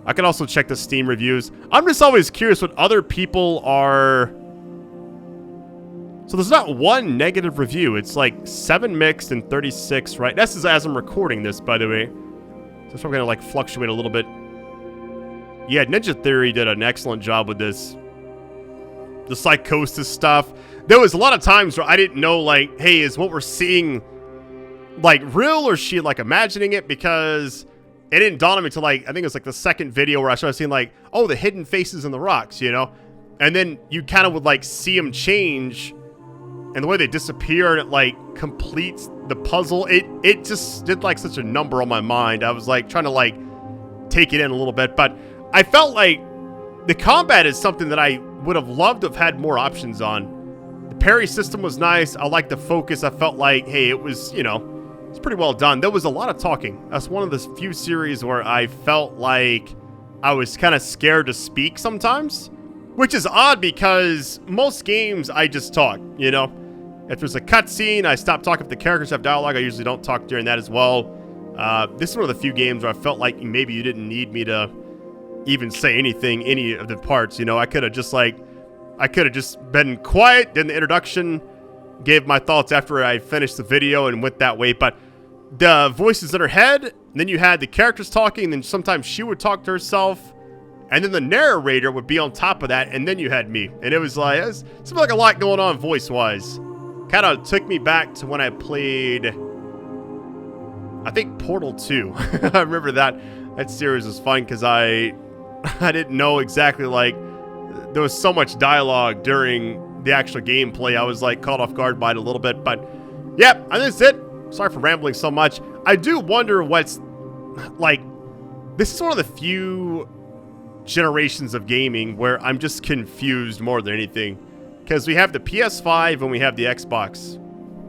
I can also check the Steam reviews. I'm just always curious what other people are... So there's not one negative review. It's like 7 mixed and 36, right? This is as I'm recording this, by the way. So it's probably going to like fluctuate a little bit. Yeah, Ninja Theory did an excellent job with this. The psychosis stuff. There was a lot of times where I didn't know, like, hey, is what we're seeing, like, real or is she, like, imagining it? Because it didn't dawn on me until, like, I think it was, like, the second video where I started seeing, like, oh, the hidden faces in the rocks, you know? And then you kind of would, like, see them change. And the way they disappear and it, like, completes the puzzle, it just did, like, such a number on my mind. I was, like, trying to, like, take it in a little bit. But I felt like the combat is something that I would have loved to have had more options on. The parry system was nice. I liked the focus. I felt like, hey, it was, you know, it's pretty well done. There was a lot of talking. That's one of the few series where I felt like I was kind of scared to speak sometimes, which is odd because most games I just talk, you know. If there's a cutscene, I stop talking. If the characters have dialogue, I usually don't talk during that as well. This is one of the few games where I felt like maybe you didn't need me to even say anything, any of the parts, you know. I could have just been quiet, did the introduction, gave my thoughts after I finished the video and went that way. But the voices in her head, and then you had the characters talking, and then sometimes she would talk to herself, and then the narrator would be on top of that, and then you had me. And it was like, it seemed like a lot going on voice-wise. Kind of took me back to when I played, I think, Portal 2. I remember that series was fun because I didn't know exactly, like, there was so much dialogue during the actual gameplay. I was, like, caught off guard by it a little bit. But, yeah, I think that's it. Sorry for rambling so much. I do wonder what's, like, this is one of the few generations of gaming where I'm just confused more than anything. Because we have the PS5 and we have the Xbox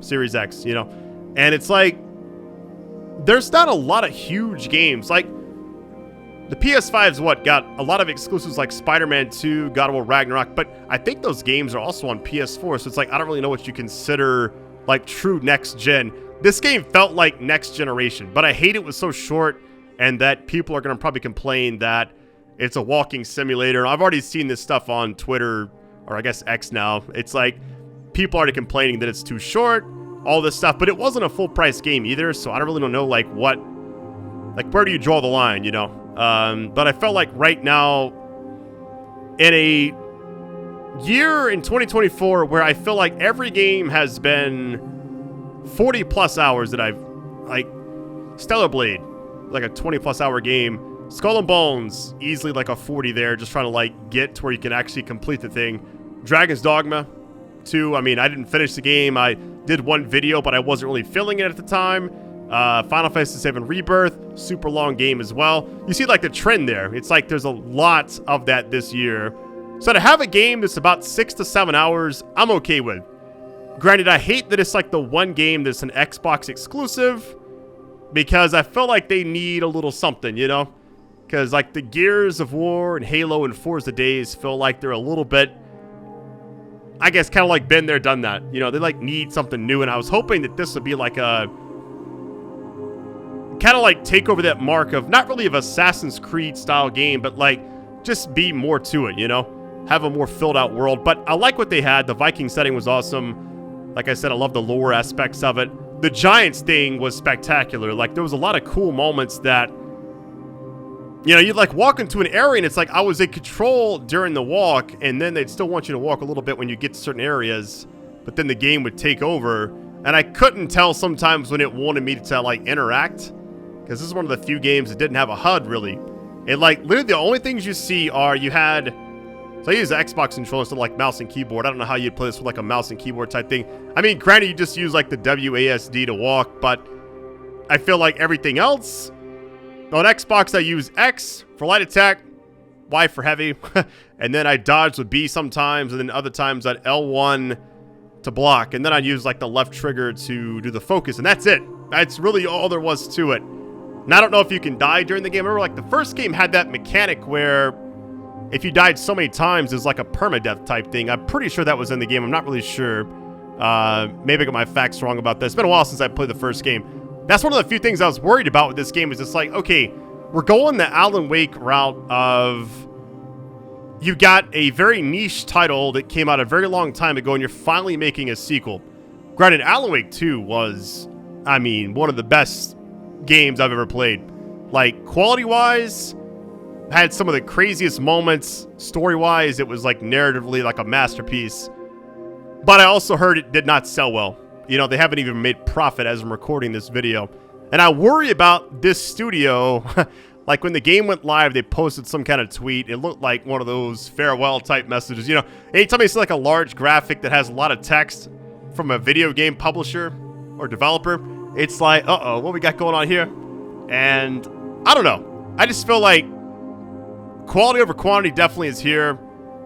Series X, you know. And it's like, there's not a lot of huge games. Like, the PS5's got a lot of exclusives like Spider-Man 2, God of War Ragnarok, but I think those games are also on PS4, so it's like, I don't really know what you consider, like, true next gen. This game felt like next generation, but I hate it was so short, and that people are going to probably complain that it's a walking simulator. I've already seen this stuff on Twitter, or I guess X now. It's like, people are already complaining that it's too short, all this stuff, but it wasn't a full-price game either, so I don't really know, like, what, like, where do you draw the line, you know? But I felt like right now, in a year in 2024 where I feel like every game has been 40 plus hours that I've, like, Stellar Blade, like a 20 plus hour game, Skull and Bones, easily like a 40 there, just trying to, like, get to where you can actually complete the thing. Dragon's Dogma 2, I mean, I didn't finish the game. I did one video, but I wasn't really feeling it at the time. Final Fantasy VII Rebirth, super long game as well. You see like the trend there. It's like there's a lot of that this year. So to have a game that's about 6 to 7 hours, I'm okay with. Granted, I hate that it's like the one game that's an Xbox exclusive, because I feel like they need a little something, you know? Because like the Gears of War and Halo and Forza days feel like they're a little bit, I guess, kind of like been there, done that. You know, they like need something new, and I was hoping that this would be like a kind of like take over that mark of not really of Assassin's Creed style game, but like just be more to it, you know? Have a more filled out world. But I like what they had. The Viking setting was awesome. Like I said, I love the lore aspects of it. The Giants thing was spectacular. Like there was a lot of cool moments that, you know, you'd like walk into an area and it's like I was in control during the walk, and then they'd still want you to walk a little bit when you get to certain areas, but then the game would take over. And I couldn't tell sometimes when it wanted me to like interact, because this is one of the few games that didn't have a HUD really. And like literally the only things you see are you had, so I use the Xbox controller instead of like mouse and keyboard. I don't know how you'd play this with like a mouse and keyboard type thing. I mean, granted, you just use like the WASD to walk, but I feel like everything else on Xbox, I use X for light attack, Y for heavy, and then I dodge with B sometimes, and then other times I'd L1 to block, and then I'd use like the left trigger to do the focus, and that's it. That's really all there was to it. And I don't know if you can die during the game. I remember like the first game had that mechanic where if you died so many times, there's like a permadeath type thing. I'm pretty sure that was in the game. I'm not really sure. Maybe I got my facts wrong about this. It's been a while since I played the first game. That's one of the few things I was worried about with this game, is it's like, okay, we're going the Alan Wake route of you got a very niche title that came out a very long time ago and you're finally making a sequel. Granted, Alan Wake 2 was, I mean, one of the best games I've ever played. Like, quality-wise, had some of the craziest moments. Story-wise, it was like narratively like a masterpiece. But I also heard it did not sell well. You know, they haven't even made profit as I'm recording this video. And I worry about this studio. Like when the game went live, they posted some kind of tweet. It looked like one of those farewell type messages. You know, anytime you see like a large graphic that has a lot of text from a video game publisher or developer, it's like, uh-oh, what we got going on here? And I don't know. I just feel like quality over quantity definitely is here.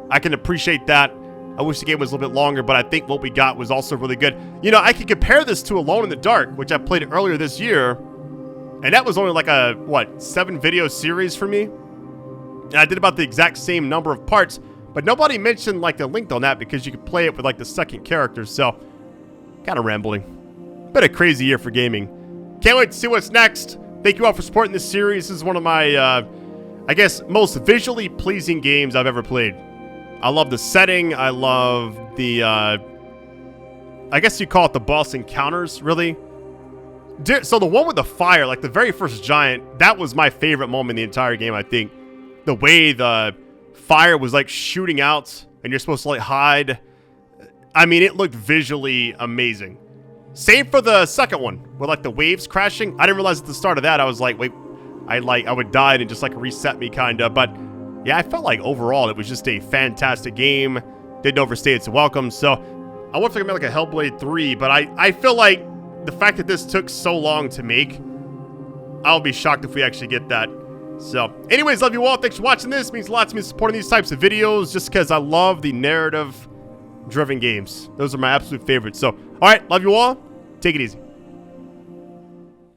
I can appreciate that. I wish the game was a little bit longer, but I think what we got was also really good. You know, I could compare this to Alone in the Dark, which I played earlier this year, and that was only like a, what, 7-video series for me? And I did about the exact same number of parts, but nobody mentioned like the length on that because you could play it with like the second character, so kind of rambling. Been a crazy year for gaming. Can't wait to see what's next. Thank you all for supporting this series. This is one of my, I guess, most visually pleasing games I've ever played. I love the setting. I love the, I guess you call it the boss encounters, really. So the one with the fire, like the very first giant, that was my favorite moment in the entire game, I think. The way the fire was like shooting out and you're supposed to like hide. I mean, it looked visually amazing. Same for the second one, with like the waves crashing. I didn't realize at the start of that, I was like, wait, I would die and it just like reset me kind of, but yeah, I felt like overall it was just a fantastic game. Didn't overstay its welcome. So I want to make like a Hellblade 3, but I feel like the fact that this took so long to make, I'll be shocked if we actually get that. So anyways, love you all. Thanks for watching this. It means a lot to me supporting these types of videos just because I love the narrative-driven games. Those are my absolute favorites. So, all right, love you all. Take it easy.